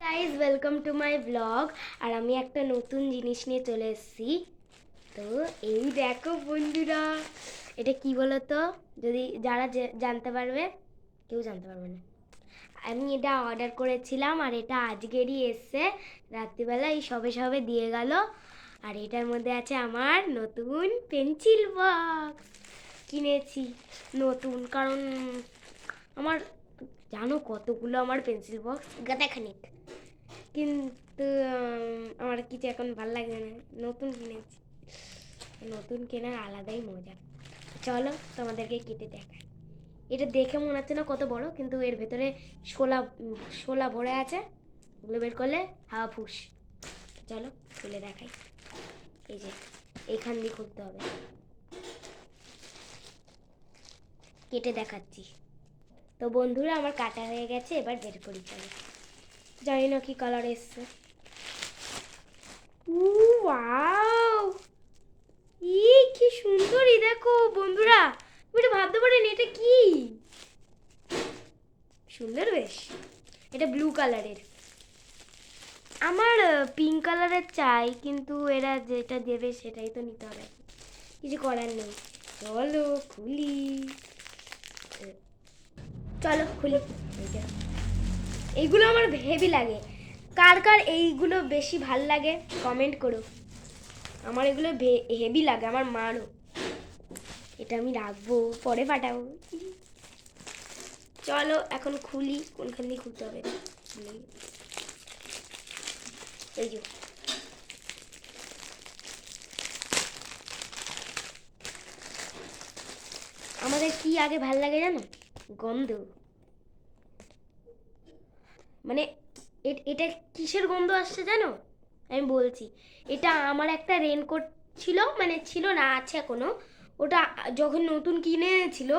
Guys welcome to my blog. আর আমি একটা নতুন জিনিস নিয়ে চলে এসেছি। তো এই দেখো বন্ধুরা, এটা কি বলো তো? যদি যারা জানতে পারবে, কেউ জানতে পারবে না। আমি এটা অর্ডার করেছিলাম আর এটা আজকেরই এসছে রাত্রিবেলা, এই সবে সবে দিয়ে গেল। আর এটার মধ্যে আছে আমার নতুন পেন্সিল বক্স। কিনেছি নতুন, কারণ আমার জানো কতগুলো আমার পেন্সিল বক্স গাদাখানিক, কিন্তু আমার কিছু এখন ভালো লাগবে না। নতুন কিনেছি, নতুন কেনার আলাদাই মজা। চলো তোমাদেরকে কেটে দেখাই। এটা দেখে মনে হচ্ছে না কত বড়, কিন্তু এর ভেতরে শোলা শোলা ভরে আছে। ওগুলো বের করলে হাওয়া ফুস। চলো খুলে দেখাই। এই যে এইখান দিয়ে খুলতে হবে, কেটে দেখাচ্ছি। তো বন্ধুরা আমার কাটা হয়ে গেছে, এবার বের করি। চলো, জানি না কি কালার এসছে। ওয়াও, কি সুন্দরই দেখো বন্ধুরা, তুমি এটা ভাবতে পারেন এটা কি সুন্দর বেশ। এটা ব্লু কালারের, আমার পিঙ্ক কালারের চাই, কিন্তু এরা যেটা দেবে সেটাই তো নিতে হবে, কিছু করার নেই। চলো খুলি, চলো খুলি। এইগুলো আমার হেভি লাগে। কার কার এইগুলো বেশি ভাল লাগে কমেন্ট করো। আমার এগুলো হেভি লাগে, আমার মারও। এটা আমি রাখবো, পরে ফাটাবো। চলো এখন খুলি, কোনখান দিয়ে খুলতে হবে। এই যে আমাদের কি আগে ভাল লাগে জানো? গন্ধ। মানে এটা কিসের গন্ধ আসছে জানো? আমি বলছি, এটা আমার একটা রেনকোট ছিল, মানে ছিল না, আছে এখনো। ওটা যখন নতুন কিনে ছিল,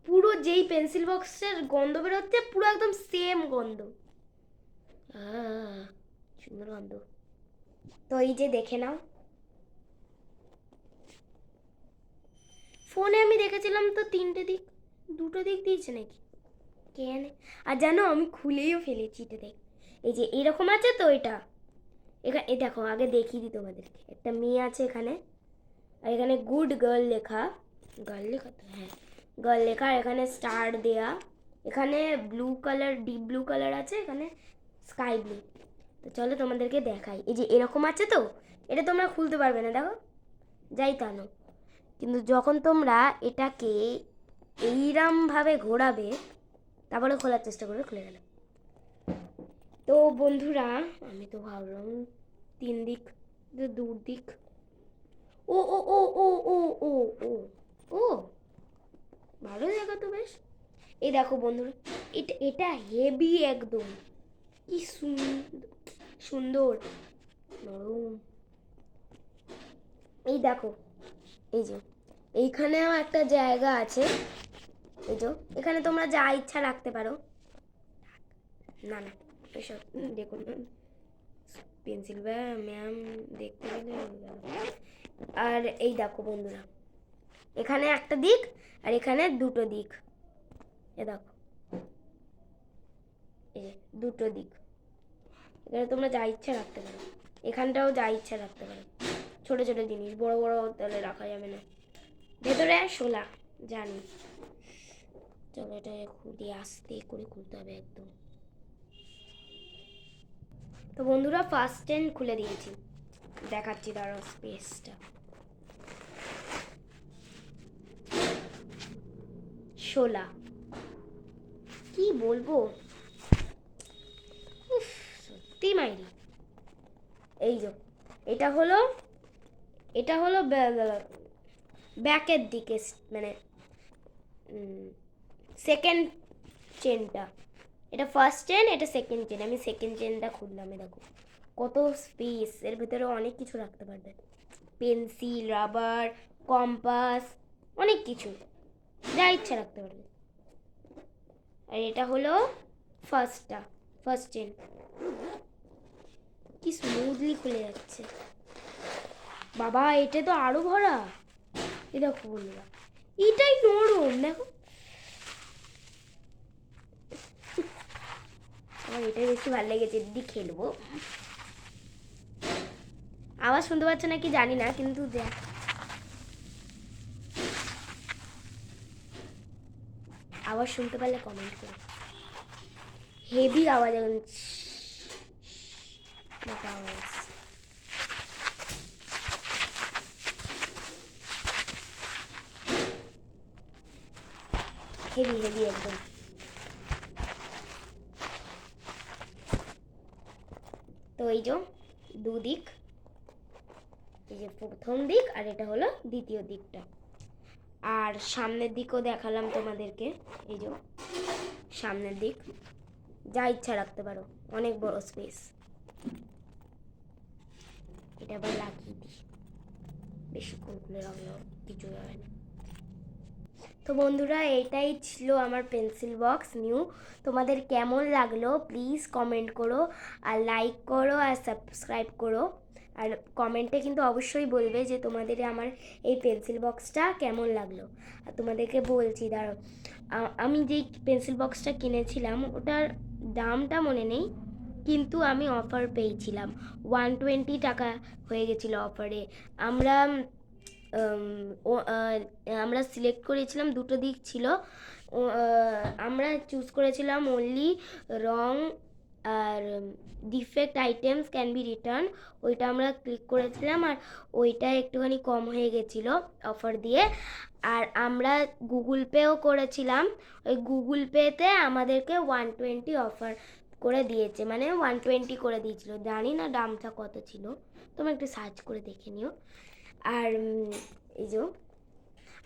পুরো যেই পেন্সিল বক্সের গন্ধ বেরোচ্ছে পুরো একদম সেম গন্ধ। সুন্দর গন্ধ। তো এই যে দেখে নাও, ফোনে আমি দেখেছিলাম তো তিনটে দিক, দুটো দিক দিয়েছে নাকি কেন। আর জানো আমি খুলেও ফেলেছি, এটা দেখ। এই যে এরকম আছে তো, এটা এখানে এই দেখো, আগে দেখিয়ে দিই তোমাদেরকে। একটা মেয়ে আছে এখানে, আর এখানে গুড গার্ল লেখা। গার্ল লেখা তো, হ্যাঁ গার্ল লেখা। আর এখানে স্টার দেয়া। এখানে blue colour, deep blue colour আছে, এখানে স্কাই ব্লু। তো চলো তোমাদেরকে দেখাই। এই যে এরকম আছে তো, এটা তোমরা খুলতে পারবে না, দেখো যাই টানো। কিন্তু যখন তোমরা এটাকে এইরমভাবে ঘোরাবে, তারপরে খোলার চেষ্টা করবে, খুলে গেল। তো বন্ধুরা আমি তো ভাবলাম তিন দিক, দূর দিক। ও ও ও ও ও ও ও ও ভালো জায়গা তো বেশ। এই দেখো বন্ধুরা, এটা এটা হেভি একদম, কি সুন্দর নরম। এই দেখো, এই যে এইখানেও একটা জায়গা আছে। এই যে এখানে তোমরা যা ইচ্ছা রাখতে পারো। না না, এসব দেখুন, পেন্সিল বা ম্যাম দেখতে গেলে। আর এই দেখো বন্ধুরা, এখানে একটা দিক আর এখানে দুটো দিক। এ দেখো, এই দুটো দিক। এখানে তোমরা যা ইচ্ছা রাখতে পারো, এখানটাও যা ইচ্ছা রাখতে পারো। ছোট ছোট জিনিস, বড় বড় তাহলে রাখা যাবে না। ভেতরে শোলা জানি। চলো এটা খুলে আস্তে করে খুলতে হবে একদম। তো বন্ধুরা ফার্স্ট টেন খুলে দিয়েছি, দেখাচ্ছি দাঁড়াও স্পেসটা। শোলা, কি বলবো, সত্যি মাইরি। এই যে এটা হলো, এটা হলো ব্যাকের দিকে, মানে সেকেন্ড চেনটা। এটা ফার্স্ট চেন, এটা সেকেন্ড চেন। আমি সেকেন্ড চেনটা খুললাম, দেখো কত স্পেস, এর ভিতরে অনেক কিছু রাখতে পারবে। পেন্সিল, রাবার, কম্পাস, অনেক কিছু যা ইচ্ছা রাখতে পারবে। আর এটা হলো ফার্স্টটা, ফার্স্ট চেন। কি স্মুথলি খুলে যাচ্ছে বাবা, এটা তো আরো ভরা। এ দেখো বন্ধুরা, এটাই নরম, দেখো আমার এটাই বেশি ভালো লেগেছে, দিদি খেলবো। আওয়াজ শুনতে পাচ্ছ নাকি জানি না, কিন্তু দেখ আওয়াজ শুনতে পারলে কমেন্ট করো। হেভি আওয়াজ, এখন আওয়াজ। হেভি হেভি একদম। তো এই যে দুদিক, এই যে প্রথম দিক আর এটা হলো দ্বিতীয় দিকটা। আর সামনের দিকও দেখালাম তোমাদেরকে, এই যে সামনের দিক যা ইচ্ছা রাখতে পারো, অনেক বড় স্পেস। এটা আবার লাগিয়ে দিই, বেশিক্ষণ খুলে রাখলেও কিছু যাবে না। তো বন্ধুরা, এটাই ছিল আমার পেন্সিল বক্স নিউ। তোমাদের কেমন লাগলো প্লিজ কমেন্ট করো, আর লাইক করো, আর সাবস্ক্রাইব করো। আর কমেন্টে কিন্তু অবশ্যই বলবে যে তোমাদের আমার এই পেন্সিল বক্সটা কেমন লাগলো। আর তোমাদেরকে বলছি, দাঁড়াও, আমি যেই পেন্সিল বক্সটা কিনেছিলাম ওটার দামটা মনে নেই, কিন্তু আমি অফার পেয়েছিলাম, 120 টাকা হয়ে গেছিলো অফারে। আমরা আমরা সিলেক্ট করেছিলাম, দুটো দিক ছিল, আমরা চুজ করেছিলাম অনলি রং আর defect items can be return, ওইটা আমরা ক্লিক করেছিলাম, আর ওইটা একটুখানি কম হয়ে গেছিলো অফার দিয়ে। আর আমরা গুগল পেও করেছিলাম, ওই গুগল পেতে আমাদেরকে 120 অফার করে দিয়েছে, মানে 120 করে দিয়েছিল, জানি না দামটা কত ছিল, তোমরা একটু সার্চ করে দেখে নিও। আর এই যে,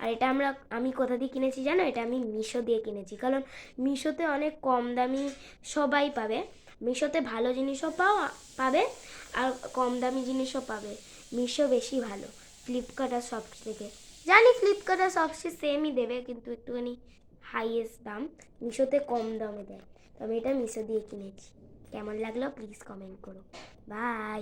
আর এটা আমি কোথা দিয়ে কিনেছি জানো, এটা আমি মিশো দিয়ে কিনেছি, কারণ মিশোতে অনেক কম দামি সবাই পাবে, মিশোতে ভালো জিনিসও পাবে আর কম দামি জিনিসও পাবে, মিশো বেশি ভালো ফ্লিপকার্ট আর সব থেকে। জানি ফ্লিপকার্ট আর সব সেমই দেবে, কিন্তু একটুখানি হাইয়েস্ট দাম, মিশোতে কম দামে দেয়। তো আমি এটা মিশো দিয়ে কিনেছি। কেমন লাগলো প্লিজ কমেন্ট করো। বাই।